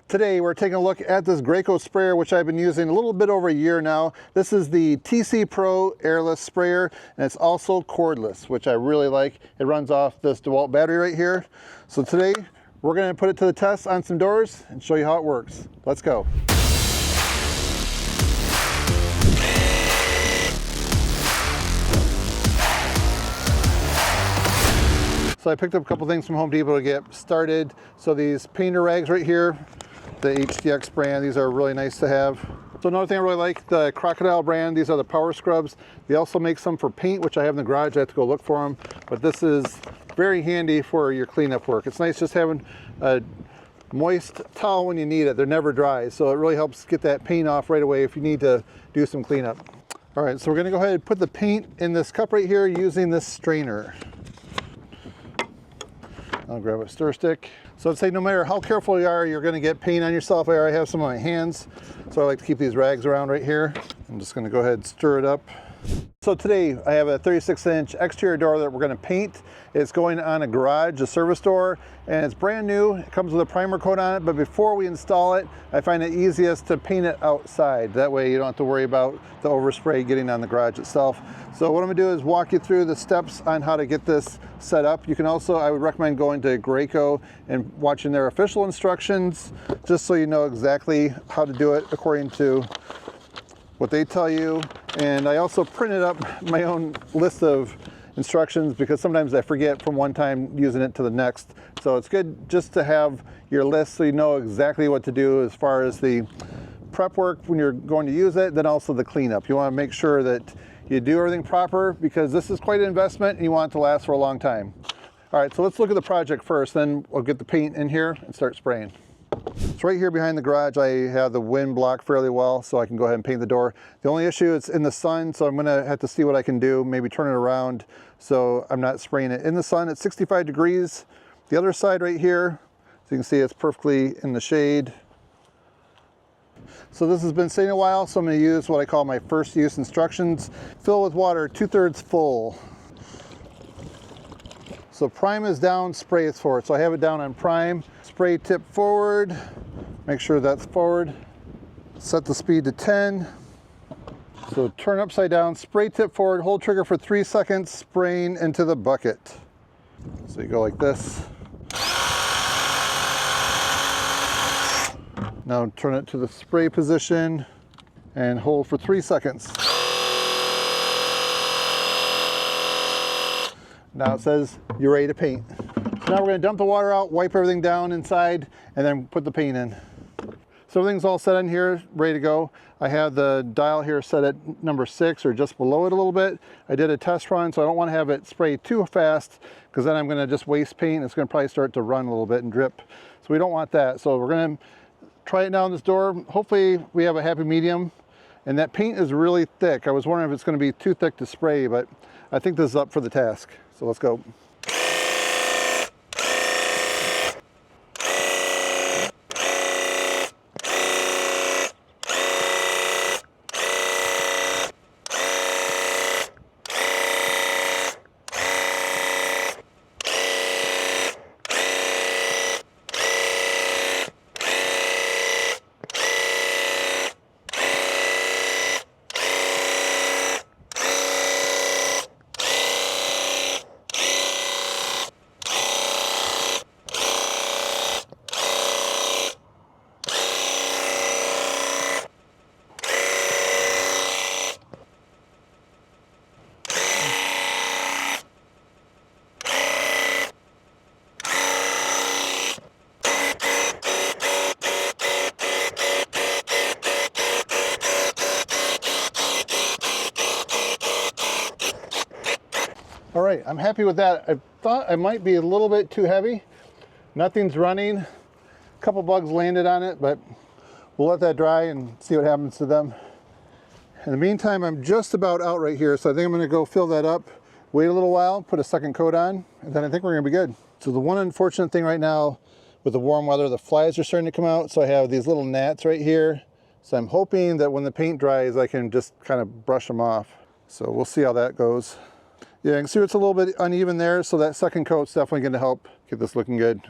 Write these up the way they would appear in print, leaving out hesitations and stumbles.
Today we're taking a look at this Graco sprayer, which I've been using a little bit over a year now. This is the TC Pro Airless sprayer, and it's also cordless, which I really like. It runs off this DeWalt battery right here. So today we're going to put it to the test on some doors and show you how it works. Let's go. So I picked up a couple things from Home Depot to get started. So these painter rags right here, the HDX brand, these are really nice to have. So another thing I really like, the Crocodile brand, these are the power scrubs. They also make some for paint, which I have in the garage. I have to go look for them, but this is very handy for your cleanup work. It's nice just having a moist towel when you need it. They're never dry, so it really helps get that paint off right away if you need to do some cleanup. All right, so we're gonna go ahead and put the paint in this cup right here using this strainer. I'll grab a stir stick. So I'd say no matter how careful you are, you're gonna get paint on yourself. I already have some on my hands, so I like to keep these rags around right here. I'm just gonna go ahead and stir it up. So today I have a 36-inch exterior door that we're going to paint. It's going on a garage, a service door, and it's brand new. It comes with a primer coat on it, but before we install it, I find it easiest to paint it outside. That way you don't have to worry about the overspray getting on the garage itself. So what I'm going to do is walk you through the steps on how to get this set up. You can also, I would recommend going to Graco and watching their official instructions, just so you know exactly how to do it according to what they tell you. And I also printed up my own list of instructions because sometimes I forget from one time using it to the next. So it's good just to have your list so you know exactly what to do as far as the prep work when you're going to use it, then also the cleanup. You want to make sure that you do everything proper because this is quite an investment and you want it to last for a long time. All right, so let's look at the project first, then we'll get the paint in here and start spraying. So right here behind the garage, I have the wind blocked fairly well, so I can go ahead and paint the door. The only issue is in the sun, so I'm gonna have to see what I can do, maybe turn it around so I'm not spraying it in the sun. It's 65 degrees. The other side right here, so you can see it's perfectly in the shade. So this has been sitting a while, so I'm gonna use what I call my first use instructions. Fill with water 2/3 full. So prime is down, spray is forward. So I have it down on prime. Spray tip forward, make sure that's forward. Set the speed to 10. So turn upside down, spray tip forward, hold trigger for 3 seconds, spraying into the bucket. So you go like this. Now turn it to the spray position and hold for 3 seconds. Now it says you're ready to paint. So now we're going to dump the water out, wipe everything down inside, and then put the paint in. So everything's all set in here, ready to go. I have the dial here set at number 6 or just below it a little bit. I did a test run, so I don't want to have it spray too fast because then I'm going to just waste paint. It's going to probably start to run a little bit and drip. So we don't want that. So we're going to try it down this door. Hopefully we have a happy medium. And that paint is really thick. I was wondering if it's going to be too thick to spray, but I think this is up for the task. So let's go. All right, I'm happy with that. I thought I might be a little bit too heavy. Nothing's running. A couple bugs landed on it, but we'll let that dry and see what happens to them. In the meantime, I'm just about out right here, so I think I'm gonna go fill that up, wait a little while, put a second coat on, and then I think we're gonna be good. So the one unfortunate thing right now with the warm weather, the flies are starting to come out, so I have these little gnats right here. So I'm hoping that when the paint dries, I can just kind of brush them off. So we'll see how that goes. Yeah, you can see it's a little bit uneven there, so that second coat's definitely going to help get this looking good.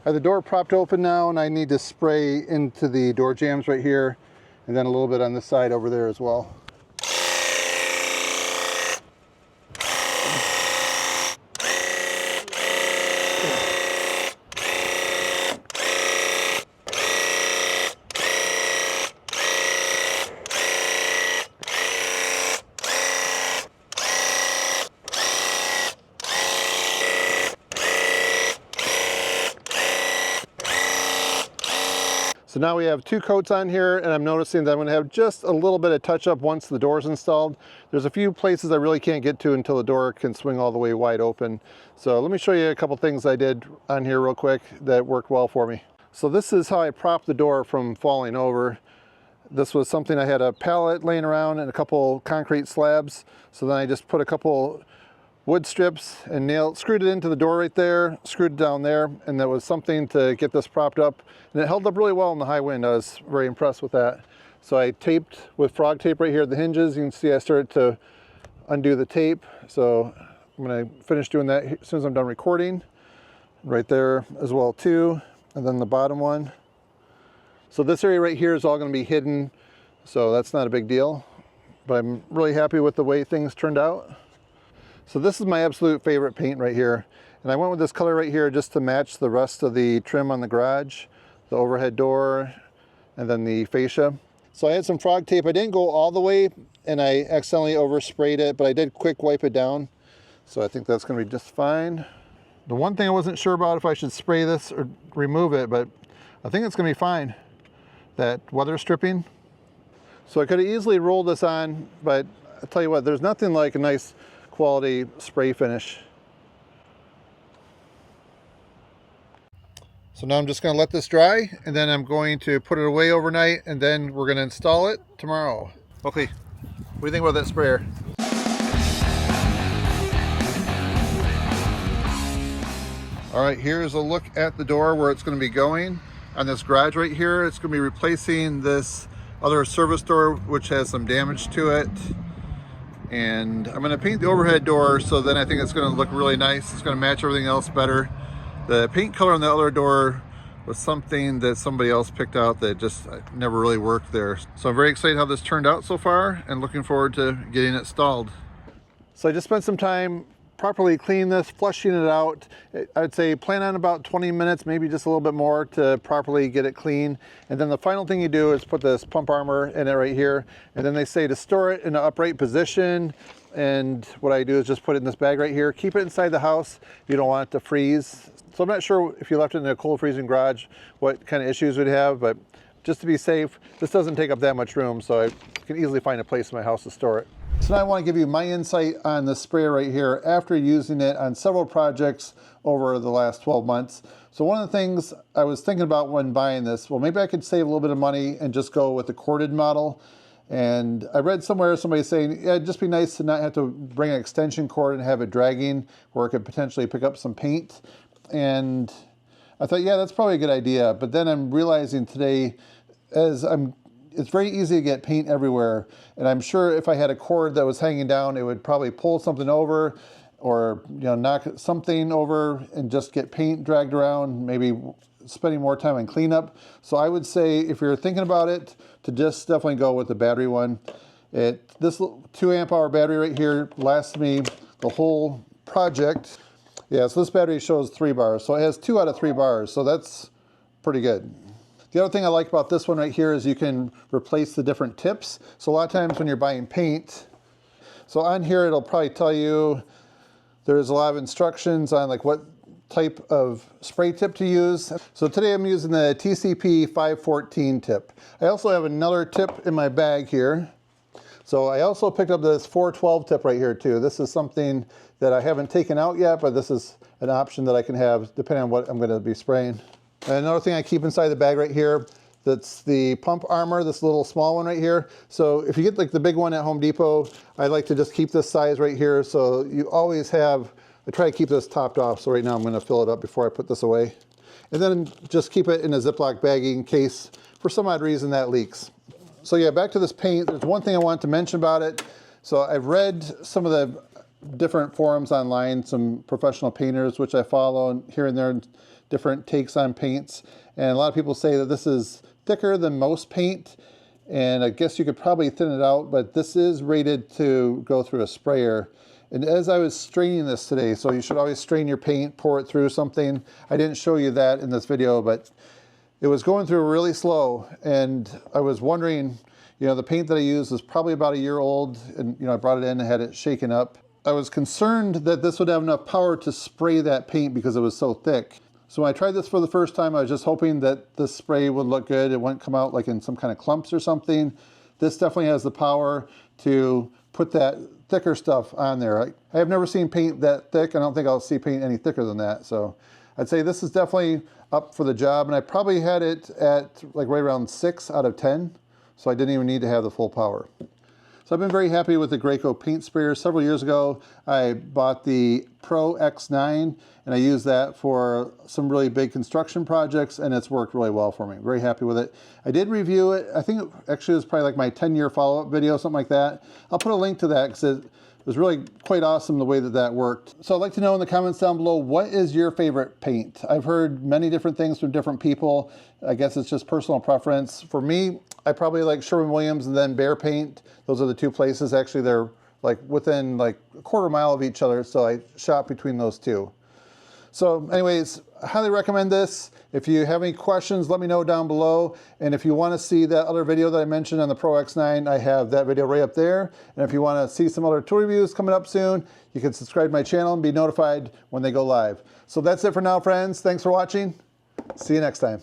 I have the door propped open now, and I need to spray into the door jambs right here, and then a little bit on this side over there as well. So now we have 2 coats on here, and I'm noticing that I'm going to have just a little bit of touch up once the door's installed. There's a few places I really can't get to until the door can swing all the way wide open. So let me show you a couple things I did on here real quick that worked well for me. So this is how I propped the door from falling over. This was something, I had a pallet laying around and a couple concrete slabs. So then I just put a couple wood strips and screwed it into the door right there, screwed it down there, and that was something to get this propped up. And it held up really well in the high wind. I was very impressed with that. So I taped with frog tape right here at the hinges. You can see I started to undo the tape. So I'm gonna finish doing that as soon as I'm done recording. Right there as well too. And then the bottom one. So this area right here is all gonna be hidden. So that's not a big deal, but I'm really happy with the way things turned out. So this is my absolute favorite paint right here. And I went with this color right here just to match the rest of the trim on the garage, the overhead door, and then the fascia. So I had some frog tape. I didn't go all the way, and I accidentally oversprayed it, but I did quick wipe it down. So I think that's gonna be just fine. The one thing I wasn't sure about if I should spray this or remove it, but I think it's gonna be fine. That weather stripping. So I could have easily rolled this on, but I'll tell you what, there's nothing like a nice quality spray finish. So now I'm just going to let this dry, and then I'm going to put it away overnight, and then we're going to install it tomorrow. Okay, what do you think about that sprayer? All right, here's a look at the door where it's going to be going. On this garage right here, it's going to be replacing this other service door which has some damage to it. And I'm going to paint the overhead door, so then I think it's going to look really nice. It's going to match everything else better. The paint color on the other door was something that somebody else picked out that just never really worked there. So I'm very excited how this turned out so far, and looking forward to getting it installed. So I just spent some time properly cleaning this, flushing it out. I'd say plan on about 20 minutes, maybe just a little bit more, to properly get it clean. And then the final thing you do is put this pump armor in it right here. And then they say to store it in an upright position. And what I do is just put it in this bag right here. Keep it inside the house. You don't want it to freeze. So I'm not sure if you left it in a cold freezing garage, what kind of issues we'd have, but just to be safe, this doesn't take up that much room, so I can easily find a place in my house to store it. So now I want to give you my insight on the sprayer right here after using it on several projects over the last 12 months. So one of the things I was thinking about when buying this, well, maybe I could save a little bit of money and just go with the corded model. And I read somewhere somebody saying, yeah, it'd just be nice to not have to bring an extension cord and have it dragging where it could potentially pick up some paint. And I thought, yeah, that's probably a good idea. But then I'm realizing today, it's very easy to get paint everywhere. And I'm sure if I had a cord that was hanging down, it would probably pull something over, or knock something over and just get paint dragged around, maybe spending more time on cleanup. So I would say, if you're thinking about it, to just definitely go with the battery one. This 2 amp hour battery right here lasts me the whole project. Yeah, so this battery shows 3 bars. So it has 2 out of 3 bars. So that's pretty good. The other thing I like about this one right here is you can replace the different tips. So a lot of times when you're buying paint, so on here it'll probably tell you, there's a lot of instructions on like what type of spray tip to use. So today I'm using the TCP 514 tip. I also have another tip in my bag here. So I also picked up this 412 tip right here too. This is something that I haven't taken out yet, but this is an option that I can have depending on what I'm going to be spraying. And another thing I keep inside the bag right here, that's the pump armor, this little small one right here. So if you get like the big one at Home Depot, I like to just keep this size right here. So you always have, I try to keep this topped off. So right now I'm going to fill it up before I put this away. And then just keep it in a Ziploc baggie in case for some odd reason that leaks. So yeah, back to this paint. There's one thing I wanted to mention about it. So I've read some of the different forums online, some professional painters, which I follow here and there, different takes on paints. And a lot of people say that this is thicker than most paint. And I guess you could probably thin it out, but this is rated to go through a sprayer. And as I was straining this today, so you should always strain your paint, pour it through something. I didn't show you that in this video, but it was going through really slow. And I was wondering, you know, the paint that I used was probably about a year old, and you know, I brought it in and had it shaken up. I was concerned that this would have enough power to spray that paint because it was so thick. So when I tried this for the first time, I was just hoping that the spray would look good. It wouldn't come out like in some kind of clumps or something. This definitely has the power to put that thicker stuff on there. I have never seen paint that thick. I don't think I'll see paint any thicker than that. So I'd say this is definitely up for the job. And I probably had it at like right around 6 out of 10. So I didn't even need to have the full power. So I've been very happy with the Graco paint sprayer. Several years ago, I bought the Pro X9 and I used that for some really big construction projects, and it's worked really well for me. Very happy with it. I did review it. I think it actually was probably like my 10-year follow-up video, something like that. I'll put a link to that because it was really quite awesome the way that that worked. So I'd like to know in the comments down below, what is your favorite paint? I've heard many different things from different people. I guess it's just personal preference. For me, I probably like Sherwin-Williams and then Behr paint. Those are the two places. Actually, they're like within like a quarter mile of each other, so I shop between those two. So anyways, I highly recommend this. If you have any questions, let me know down below. And if you want to see that other video that I mentioned on the Pro X9, I have that video right up there. And if you want to see some other tool reviews coming up soon, you can subscribe to my channel and be notified when they go live. So that's it for now, friends. Thanks for watching. See you next time.